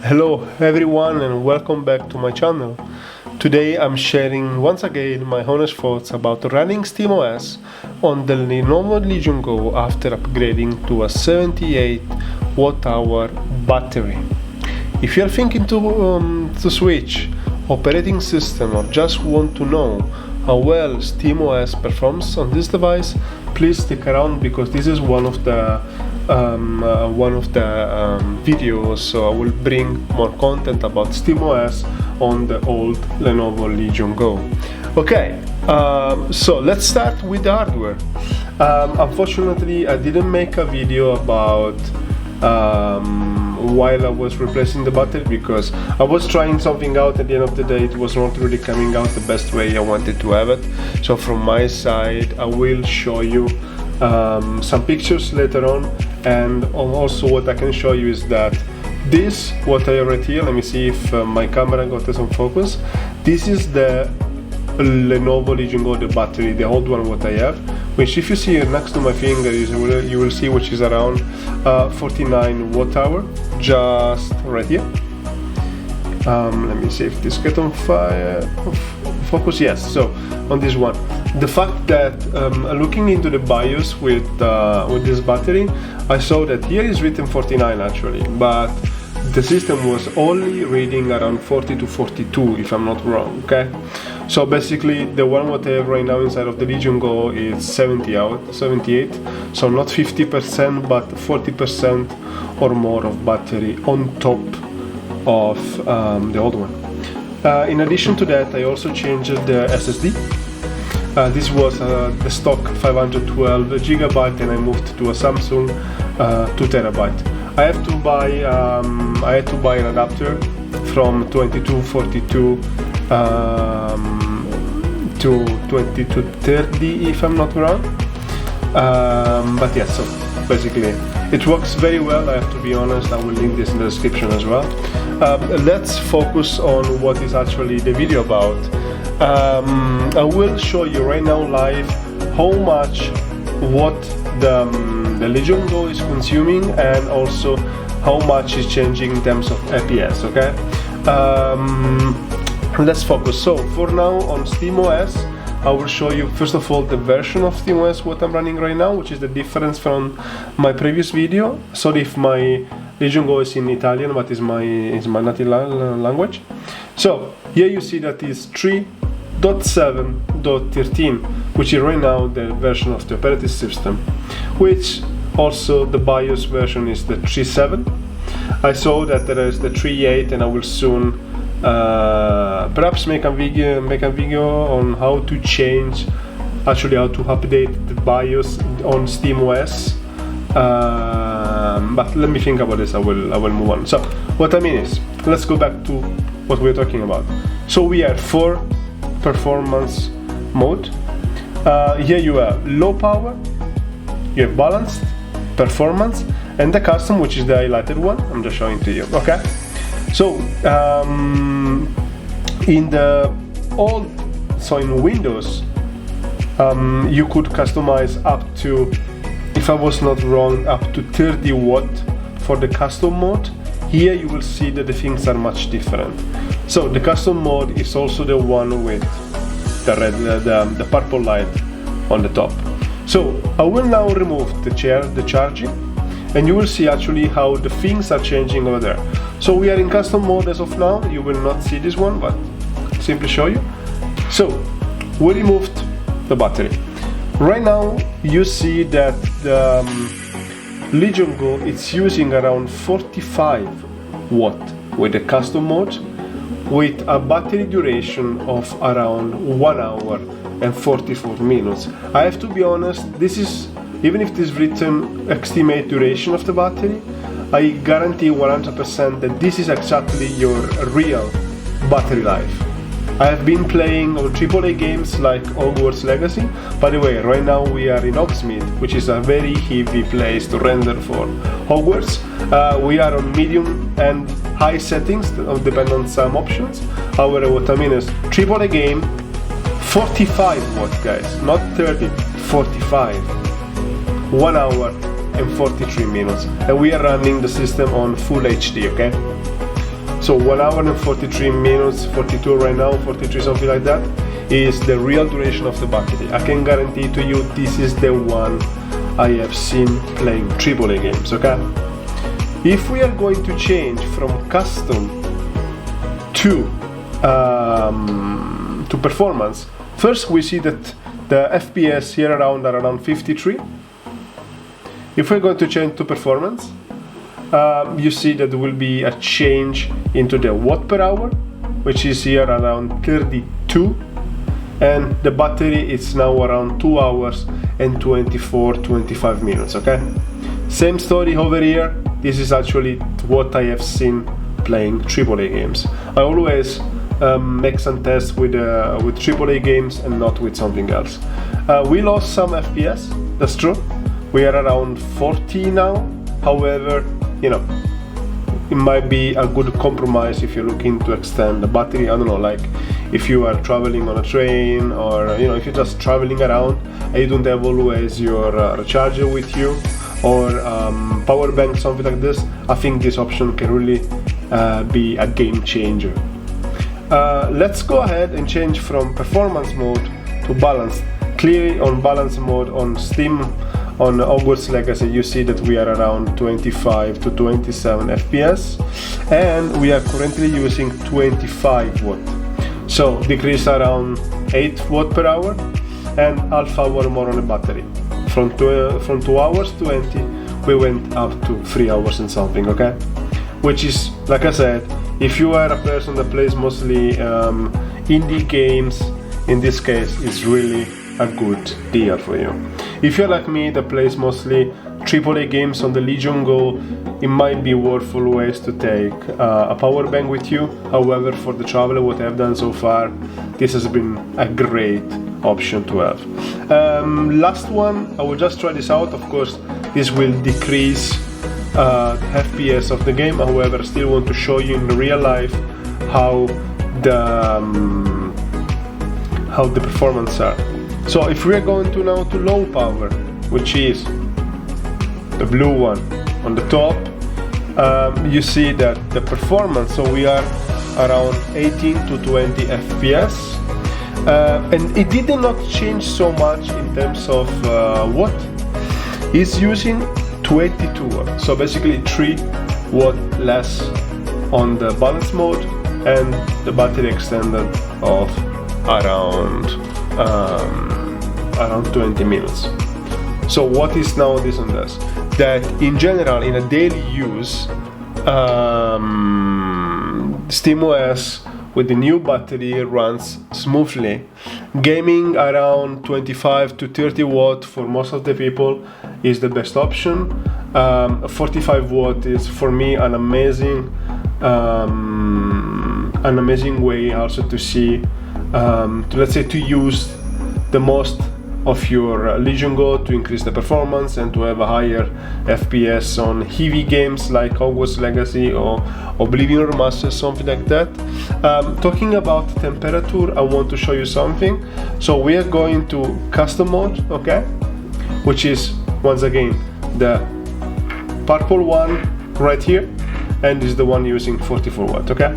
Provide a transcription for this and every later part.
Hello everyone and welcome back to my channel. Today I'm sharing once again my honest thoughts about running SteamOS on the Lenovo LegionGo after upgrading to a 78 watt-hour battery. If you're thinking to switch operating system or just want to know how well SteamOS performs on this device, please stick around because this is one of the videos, so I will bring more content about SteamOS on the old Lenovo LegionGo. Okay, so let's start with the hardware. Unfortunately, I didn't make a video about while I was replacing the battery because I was trying something out. At the end of the day, it was not really coming out the best way I wanted to have it. So from my side, I will show you some pictures later on, and also what I can show you is that this, what I have right here, let me see if my camera got some focus. This is the Lenovo LegionGo, the battery, the old one what I have, which if you see next to my finger you will see which is around 49 watt-hour, just right here. Let me see if this gets on fire. Focus, yes. So on this one, the fact that looking into the BIOS with this battery, I saw that here is written 49 actually, but the system was only reading around 40 to 42 if I'm not wrong. Okay, so basically the one what I have right now inside of the LegionGo is 78, so not 50% but 40% or more of battery on top of the old one. In addition to that, I also changed the SSD. This was the stock 512 GB and I moved to a Samsung 2 TB. I had to buy an adapter from 2242 to 2230 if I'm not wrong. But yeah, so basically it works very well, I have to be honest. I will link this in the description as well. Let's focus on what is actually the video about. I will show you right now live how much what the LegionGo is consuming and also how much is changing in terms of FPS. Okay, let's focus. So for now on SteamOS, I will show you first of all the version of SteamOS what I'm running right now, which is the difference from my previous video. Sorry if my LegionGo is in Italian, but is my native language. So here you see that is 3.7.13, which is right now the version of the operating system, which also the BIOS version is the 3.7. I saw that there is the 3.8 and I will soon perhaps make a video on how to change, actually how to update the BIOS on SteamOS. But let me think about this. I will move on. So what I mean is, let's go back to what we're talking about. So we have 4 performance mode. Here you have low power, you have balanced, performance, and the custom, which is the highlighted one. I'm just showing to you. Okay, so in the old, so in Windows, you could customize up to, if I was not wrong, up to 30 watt for the custom mode. Here you will see that the things are much different. So the custom mode is also the one with the red, the purple light on the top. So I will now remove the charging, and you will see actually how the things are changing over there. So we are in custom mode as of now. You will not see this one, but simply show you. So we removed the battery. Right now you see that the LegionGo it's using around 45 watt with the custom mode, with a battery duration of around 1 hour and 44 minutes. I have to be honest, this is, even if it is written estimate duration of the battery, I guarantee 100% that this is exactly your real battery life. I have been playing on AAA games like Hogwarts Legacy. By the way, right now we are in Hogsmeade, which is a very heavy place to render for Hogwarts. We are on medium and high settings, depending on some options. However, what I mean is AAA game, 45 watt guys, not 30, 45. 1 hour and 43 minutes, and we are running the system on full HD, okay? So 1 hour and 43 minutes, 42 right now, 43, something like that, is the real duration of the battery. I can guarantee to you this is the one I have seen playing AAA games, okay? If we are going to change from custom to performance, first we see that the FPS here are around 53. If we're going to change to performance, you see that there will be a change into the watt per hour, which is here around 32, and the battery is now around 2 hours and 25 minutes, okay? Same story over here. This is actually what I have seen playing AAA games. I always make some tests with AAA games and not with something else. We lost some FPS, that's true. We are around 40 now. However, you know, it might be a good compromise if you're looking to extend the battery. I don't know, like if you are traveling on a train, or you know, if you're just traveling around and you don't have always your recharger with you, or power bank, something like this. I think this option can really be a game changer. Let's go ahead and change from performance mode to balance. Clearly on balance mode on Steam, on Hogwarts Legacy, you see that we are around 25 to 27 FPS, and we are currently using 25 watt. So decrease around 8 watt per hour and half hour more on the battery. From 2 hours 20, we went up to 3 hours and something, okay? Which is, like I said, if you are a person that plays mostly indie games, in this case, it's really a good deal for you. If you're like me that plays mostly AAA games on the LegionGo, it might be worth always to take a power bank with you. However, for the travel, what I've done so far, this has been a great option to have. Last one, I will just try this out. Of course, this will decrease the FPS of the game. However, I still want to show you in real life how the performance are. So if we are going to now to low power, which is the blue one on the top, you see that the performance, so we are around 18 to 20 FPS, and it did not change so much in terms of watt. It's using 22 watt, so basically 3 watt less on the balance mode, and the battery extended of around 20 minutes. So what is now this on this? That in general, in a daily use, SteamOS with the new battery runs smoothly. Gaming around 25 to 30 watt for most of the people is the best option. 45 watt is for me an amazing way also to see, to use the most of your LegionGo to increase the performance and to have a higher FPS on heavy games like Hogwarts Legacy or Oblivion Remastered, something like that. Talking about temperature, I want to show you something. So we are going to custom mode, okay, which is once again the purple one right here, and is the one using 44 watt, okay.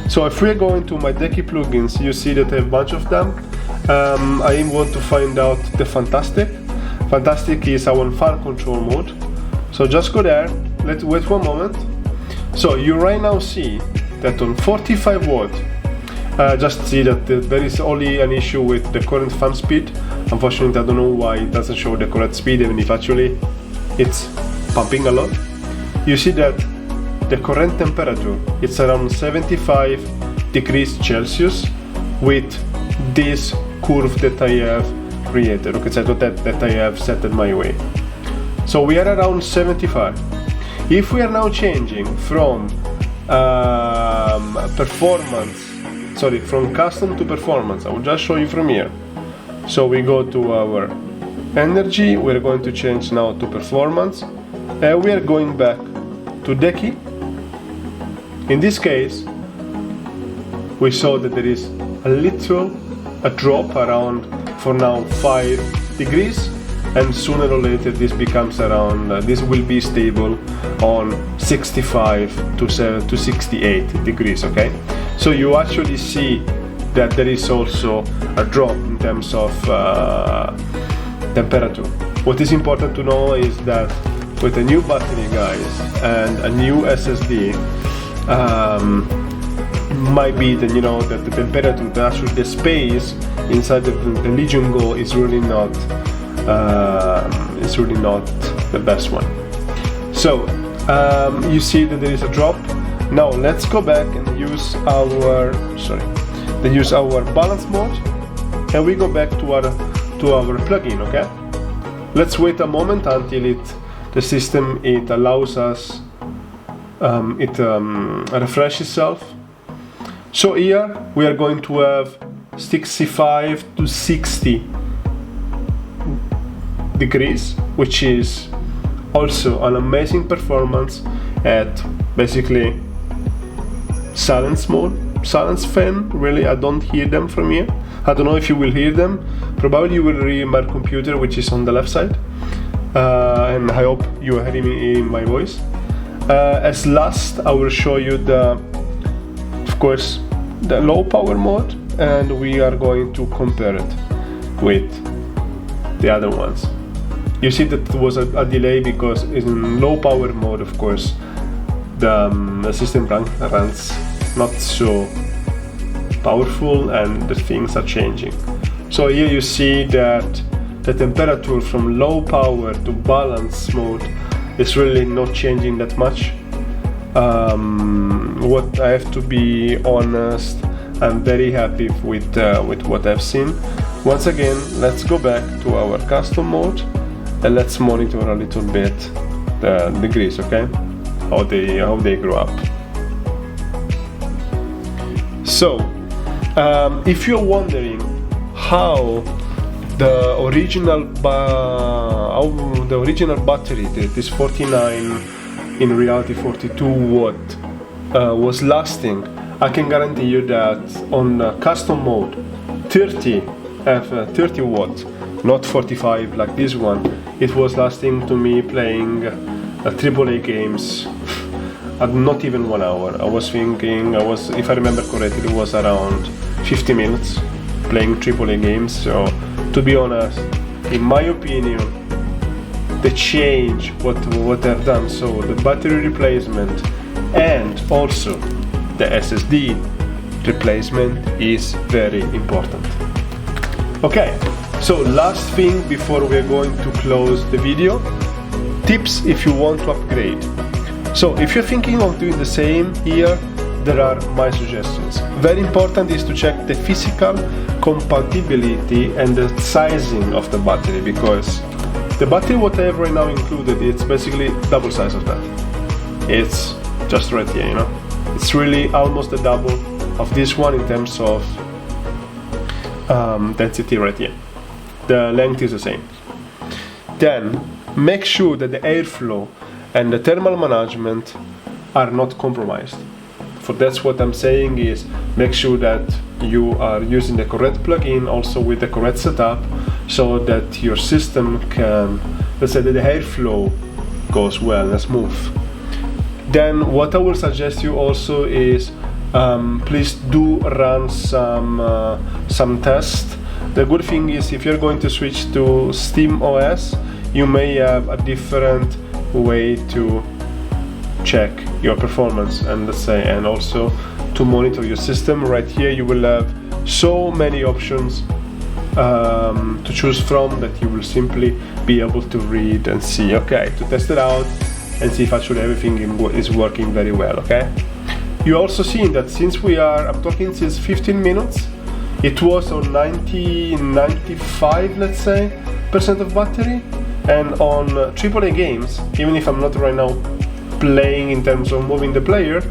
So if we are going to my Decky plugins, you see that I have a bunch of them. I want to find out the Fantastic. Fantastic is our fan control mode. So just go there, let's wait 1 moment. So you right now see that on 45 watt, just see that there is only an issue with the current fan speed. Unfortunately, I don't know why it doesn't show the correct speed, even if actually it's pumping a lot. You see that the current temperature, it's around 75 degrees Celsius with this curve that I have created, okay, so that I have set it my way. So we are around 75. If we are now changing from from custom to performance, I will just show you from here. So we go to our energy, we're going to change now to performance, and we are going back to Decky. In this case, we saw that there is a drop around, for now, 5 degrees, and sooner or later this becomes around, this will be stable on 65 to 68 degrees, okay? So you actually see that there is also a drop in terms of temperature. What is important to know is that with a new battery, guys, and a new SSD, might be that, you know, that the temperature, actually the space inside the LegionGo is really not the best one. So you see that there is a drop. Now let's go back and use our balance mode, and we go back to our plugin. Okay, let's wait a moment until the system allows us refresh itself. So here we are going to have 65 to 60 degrees, which is also an amazing performance at basically silence mode, silence fan. Really, I don't hear them from here. I don't know if you will hear them. Probably you will hear my computer, which is on the left side, and I hope you are hearing my voice. As last, I will show you of course, the low power mode, and we are going to compare it with the other ones. You see that there was a delay because in low power mode, of course, the system runs not so powerful and the things are changing. So here you see that the temperature from low power to balance mode is really not changing that much. What I have to be honest, I'm very happy with what I've seen. Once again, let's go back to our custom mode and let's monitor a little bit the degrees, okay? How they grow up. So, if you're wondering how the original battery, this 49, in reality 42 watt, was lasting, I can guarantee you that on custom mode, 30 watt, not 45 like this one, it was lasting to me playing AAA games not even 1 hour. I was thinking, if I remember correctly, it was around 50 minutes playing AAA games. So to be honest, in my opinion, the change what I've done, so the battery replacement and also the SSD replacement is very important. Okay, so last thing before we're going to close the video, tips if you want to upgrade. So if you're thinking of doing the same, here there are my suggestions. Very important is to check the physical compatibility and the sizing of the battery, because the battery what I have right now included, it's basically double size of that. It's just right here, you know. It's really almost the double of this one in terms of density right here. The length is the same. Then make sure that the airflow and the thermal management are not compromised. For that's what I'm saying is make sure that you are using the correct plugin also with the correct setup, so that your system can, let's say that the airflow goes well and smooth. Then what I will suggest you also is please do run some tests. The good thing is if you're going to switch to SteamOS, you may have a different way to check your performance and let's say, and also to monitor your system. Right here you will have so many options to choose from that you will simply be able to read and see, okay, to test it out and see if actually everything is working very well, okay? You also seen that since I'm talking since 15 minutes, it was on 95, let's say, % of battery, and on AAA games, even if I'm not right now playing in terms of moving the player,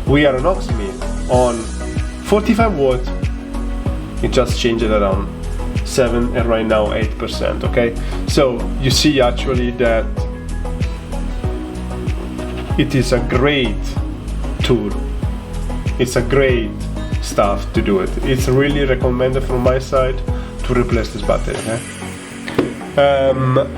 we are on Oxmid on 45 watt, it just changed it around 7 and right now 8%, okay? So you see actually that it is a great tool. It's a great stuff to do it. It's really recommended from my side to replace this battery, okay?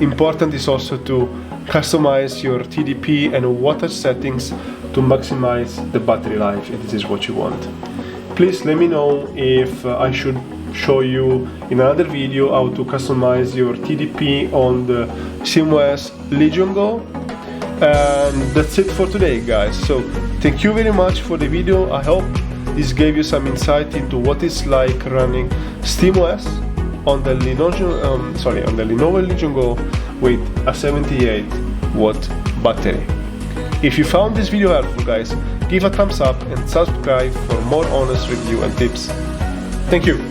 Important is also to customize your TDP and wattage settings to maximize the battery life if this is what you want. Please let me know if I should show you in another video how to customize your TDP on the SteamOS LegionGo. And that's it for today, guys. So thank you very much for the video. I hope this gave you some insight into what it's like running SteamOS on the Lenovo LegionGo with a 78-watt battery. If you found this video helpful, guys, give a thumbs up and subscribe for more honest review and tips. Thank you.